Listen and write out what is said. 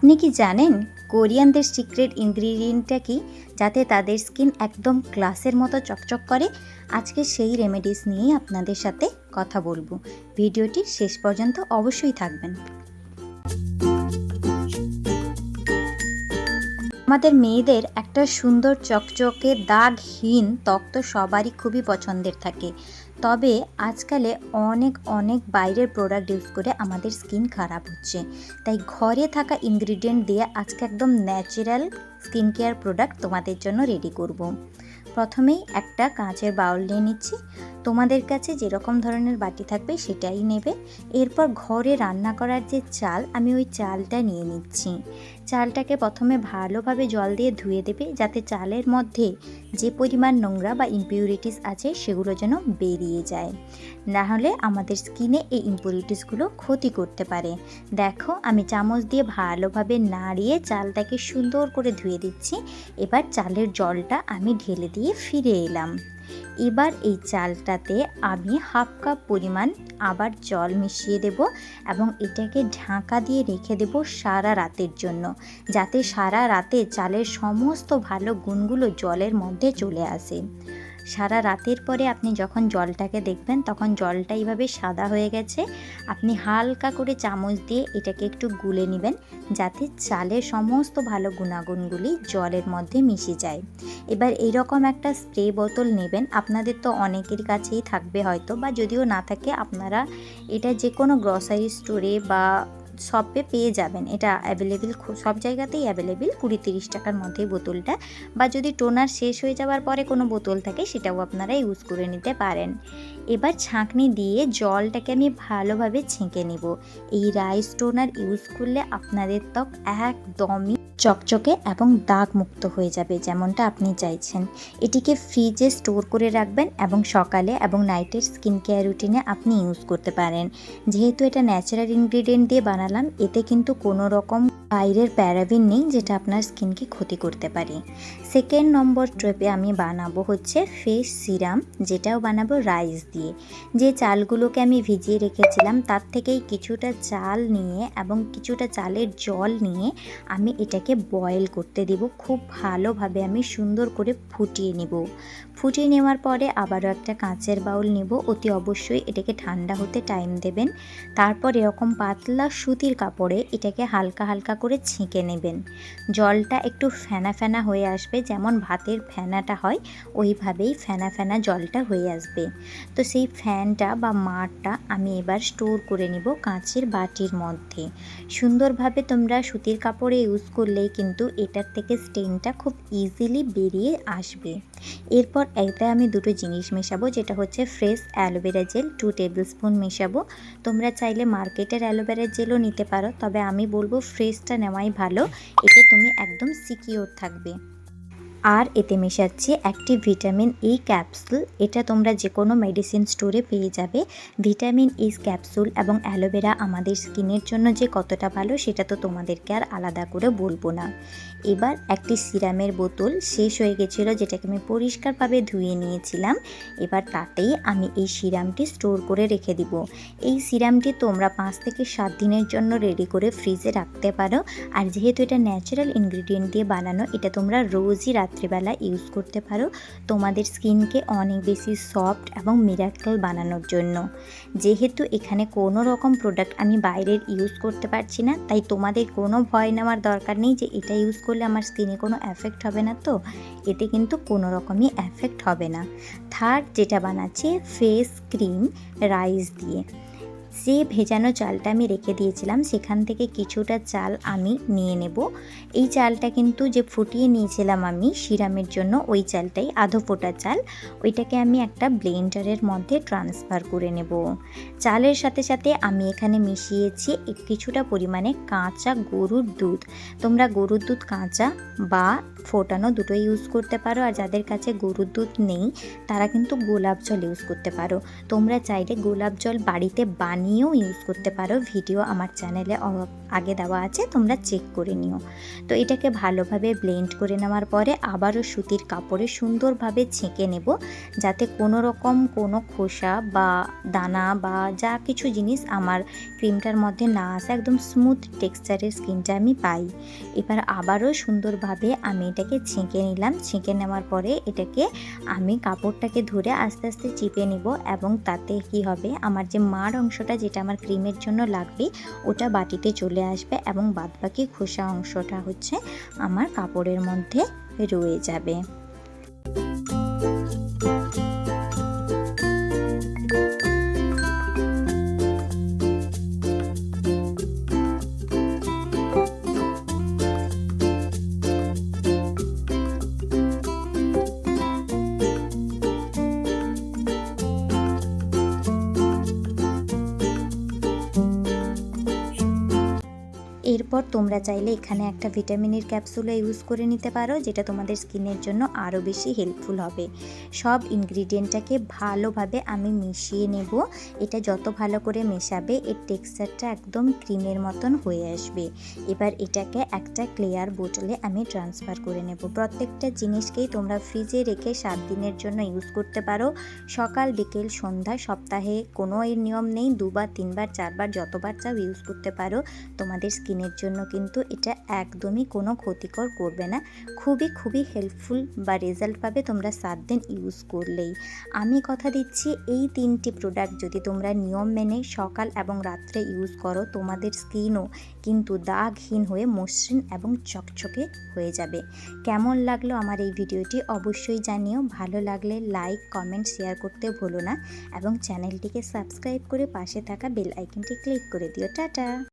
আপনি কি জানেন কোরিয়ানদের সিক্রেট ইনগ্রিডিয়েন্টটা কি, যাতে তাদের স্কিন একদম গ্লাসের মতো চকচক করে? আজকে সেই রেমেডিস নিয়েই আপনাদের সাথে কথা বলবো। ভিডিওটি শেষ পর্যন্ত অবশ্যই থাকবেন। আমাদের মেয়েদের একটা সুন্দর চকচকে দাগহীন ত্বক তো সবারই খুবই পছন্দের থাকে, তবে আজকালে অনেক বাইরের প্রোডাক্ট ইউজ করে আমাদের স্কিন খারাপ হচ্ছে। তাই ঘরে থাকা ইনগ্রিডিয়েন্ট দিয়ে আজকে একদম ন্যাচারাল স্কিন কেয়ার প্রোডাক্ট তোমাদের জন্য রেডি করব। প্রথমেই একটা কাঁচের বাউল নিয়ে নিচ্ছি। তোমাদের কাছে যেরকম ধরনের বাটি থাকবে সেটাই নেবে। এরপর ঘরে রান্না করার যে চাল, আমি ওই চালটা নিয়ে নিচ্ছি। চালটাকে প্রথমে ভালোভাবে জল দিয়ে ধুয়ে দেবে, যাতে চালের মধ্যে যে পরিমাণ নোংরা বা ইমপিউরিটিস আছে সেগুলো যেন বেরিয়ে যায়, না হলে আমাদের স্কিনে এই ইমপিউরিটিসগুলো ক্ষতি করতে পারে। দেখো, আমি চামচ দিয়ে ভালোভাবে নাড়িয়ে চালটাকে সুন্দর করে ধুয়ে দিচ্ছি। এবার চালের জলটা আমি ঢেলে দিয়ে ফিরে এলাম। এবার এই চালটাতে আমি হাফ কাপ পরিমাণ আবার জল মিশিয়ে দেব এবং এটাকে ঢাকা দিয়ে রেখে দেব সারা রাতের জন্য, যাতে সারা রাতে চালের সমস্ত ভালো গুণগুলো জলের মধ্যে চলে আসে। সারা রাতের পরে আপনি যখন জলটাকে দেখবেন তখন জলটা এইভাবে সাদা হয়ে গেছে। আপনি হালকা করে চামচ দিয়ে এটাকে একটু গুলে নেবেন, যাতে চালের সমস্ত ভালো গুণাগুণগুলি জলের মধ্যে মিশে যায়। এবার এইরকম একটা স্প্রে বোতল নেবেন। আপনাদের তো অনেকের কাছেই থাকবে হয়তো, বা যদিও না থাকে আপনারা এটা যে কোনো গ্রসারি স্টোরে বা শপে পেয়ে যাবেন। এটা অ্যাভেলেবেল, সব জায়গাতেই অ্যাভেলেবেল, 20-30 টাকার মধ্যেই বোতলটা। বা যদি টোনার শেষ হয়ে যাওয়ার পরে কোনো বোতল থাকে সেটাও আপনারা ইউজ করে নিতে পারেন। এবার ছাঁকনি দিয়ে জলটাকে আমি ভালোভাবে ছেঁকে নিব। এই রাইস টোনার ইউজ করলে আপনাদের ত্বক একদমই চকচকে এবং দাগ মুক্ত হয়ে যাবে, যেমনটা আপনি চাইছেন। এটিকে ফ্রিজে স্টোর করে রাখবেন এবং সকালে এবং নাইটের স্কিন কেয়ার রুটিনে আপনি ইউজ করতে পারেন। যেহেতু এটা ন্যাচারাল ইনগ্রিডিয়েন্ট দিয়ে বানালাম, এতে কিন্তু কোনো রকম বাইরের প্যারাবিন নেই যেটা আপনার স্কিনকে ক্ষতি করতে পারে। সেকেন্ড নম্বর ট্রিপে আমি বানাবো হচ্ছে ফেস সিরাম, যেটাও বানাবো রাইস দিয়ে। যে চালগুলোকে আমি ভিজিয়ে রেখেছিলাম তার থেকেই কিছুটা চাল নিয়ে এবং কিছুটা চালের জল নিয়ে আমি এটাকে বয়েল করতে দিব। খুব ভালোভাবে আমি সুন্দর করে ফুটিয়ে নিব। ফুটিয়ে নেওয়ার পরে আবারও একটা কাঁচের বাউল নিব। অতি অবশ্যই এটাকে ঠান্ডা হতে টাইম দেবেন। তারপর এরকম পাতলা সুতির কাপড়ে এটাকে হালকা হালকা করে ছেঁকে নেবেন। জলটা একটু ফেনা ফেনা হয়ে আসবে, যেমন ভাতের ফেনাটা হয় ওইভাবেই ফেনা ফেনা জলটা হয়ে আসবে। তো সেই ফ্যানটা বা মাড়টা আমি এবার স্টোর করে নিব কাঁচের বাটির মধ্যে। সুন্দরভাবে তোমরা সুতির কাপড়ে ইউজ করলেই কিন্তু এটার থেকে স্টেনটা খুব ইজিলি বেরিয়ে আসবে। এরপর এতে আমি দুটো জিনিস মেশাবো, যেটা হচ্ছে fresh aloe vera 2 tablespoon মেশাবো। তোমরা চাইলে মার্কেটের অ্যালোভেরা জেলও নিতে পারো, তবে আমি বলবো ফ্রেশটা নেওয়াই ভালো। এতে তুমি একদম সিকিওর থাকবে। আর এতে মেশাচ্ছি একটি ভিটামিন ই ক্যাপসুল। এটা তোমরা যে কোনো মেডিসিন স্টোরে পেয়ে যাবে। ভিটামিন ই ক্যাপসুল এবং অ্যালোভেরা আমাদের স্কিনের জন্য যে কতটা ভালো সেটা তো তোমাদেরকে আর আলাদা করে বলবো না। এবার একটি সিরামের বোতল শেষ হয়ে গেছিলো, যেটাকে আমি পরিষ্কারভাবে ধুয়ে নিয়েছিলাম। এবার তাতেই আমি এই সিরামটি স্টোর করে রেখে দিব। এই সিরামটি তোমরা 5 থেকে 7 দিনের জন্য রেডি করে ফ্রিজে রাখতে পারো। আর যেহেতু এটা ন্যাচারাল ইনগ্রিডিয়েন্ট দিয়ে বানানো, এটা তোমরা রোজই রাত্রিবেলা ইউজ করতে পারো তোমাদের স্কিনকে অনেক বেশি সফট এবং মিরাকল বানানোর জন্য। যেহেতু এখানে কোনো রকম প্রোডাক্ট আমি বাইরের ইউজ করতে পারছি না, তাই তোমাদের কোনো ভয় নেওয়ার দরকার নেই যে এটা ইউজ করলে আমার স্কিনে কোনো এফেক্ট হবে না। তো এতে কিন্তু কোনো রকমই এফেক্ট হবে না। থার্ড যেটা বানাচ্ছি ফেস ক্রিম রাইস দিয়ে। যে ভেজানো চালটা আমি রেখে দিয়েছিলাম সেখান থেকে কিছুটা চাল আমি নিয়ে নেব। এই চালটা কিন্তু যে ফুটিয়ে নিয়েছিলাম আমি সিরামের জন্য, ওই চালটাই আধো ফোটা চাল। ওইটাকে আমি একটা ব্লেন্ডারের মধ্যে ট্রান্সফার করে নেব। চালের সাথে সাথে আমি এখানে মিশিয়েছি কিছুটা পরিমাণে কাঁচা গরুর দুধ। তোমরা গরুর দুধ কাঁচা বা ফোটানো দুটো ইউজ করতে পারো। আর যাদের কাছে গরুর দুধ নেই তারা কিন্তু গোলাপ জল ইউজ করতে পারো। তোমরা চাইলে গোলাপ জল বাড়িতে বানিয়ে বানিয়েও ইউজ করতে পারো। ভিডিও আমার চ্যানেলে আগে দেওয়া আছে, তোমরা চেক করে নিও। তো এটাকে ভালোভাবে ব্লেন্ড করে নেওয়ার পরে আবারও সুতির কাপড়ে সুন্দরভাবে ছেঁকে নেব, যাতে কোনো রকম কোনো খোসা বা দানা বা যা কিছু জিনিস আমার ক্রিমটার মধ্যে না আসে, একদম স্মুথ টেক্সচারের স্কিনটা আমি পাই। এবার আবারও সুন্দরভাবে আমি এটাকে ছেঁকে নিলাম। ছেঁকে নেওয়ার পরে এটাকে আমি কাপড়টাকে ধরে আস্তে আস্তে চিপে নেব, এবং তাতে কি হবে, আমার যে মাড় অংশটা যেটা আমার ক্রিমের জন্য লাগবে ওটা বাটিতে চলে আসবে, এবং বাদবাকি খোসা অংশটা হচ্ছে আমার কাপড়ের মধ্যে রয়ে যাবে। এরপর তোমরা চাইলে এখানে একটা ভিটামিনের ক্যাপসুলও ইউজ করে নিতে পারো, যেটা তোমাদের স্কিনের জন্য আরও বেশি হেল্পফুল হবে। সব ইনগ্রিডিয়েন্টটাকে ভালোভাবে আমি মিশিয়ে নেব। এটা যত ভালো করে মেশাবে এর টেক্সচারটা একদম ক্রিমের মতন হয়ে আসবে। এবার এটাকে একটা ক্লিয়ার বোতলে আমি ট্রান্সফার করে নেব। প্রত্যেকটা জিনিসকেই তোমরা ফ্রিজে রেখে 7 দিনের জন্য ইউজ করতে পারো, সকাল বিকেল সন্ধ্যা। সপ্তাহে কোনো এর নিয়ম নেই, 2 বার 3 বার 4 বার যতবার চাও ইউজ করতে পারো। তোমাদের স্কিনের জন্য কিন্তু এটা একদমই কোনো ক্ষতিকর করবে না। খুবই হেল্পফুল বা রেজাল্ট পাবে তোমরা 7 দিন ইউজ করলেই। আমি কথা দিচ্ছি, এই 3টি প্রোডাক্ট যদি তোমরা নিয়ম মেনে সকাল এবং রাত্রে ইউজ করো, তোমাদের স্কিনও কিন্তু দাগহীন হয়ে মসৃণ এবং চকচকে হয়ে যাবে। কেমন লাগলো আমার এই ভিডিওটি অবশ্যই জানিও। ভালো লাগলে লাইক, কমেন্ট, শেয়ার করতে ভুলো না, এবং চ্যানেলটিকে সাবস্ক্রাইব করে পাশে থাকা বেল আইকনটি ক্লিক করে দিও। টাটা।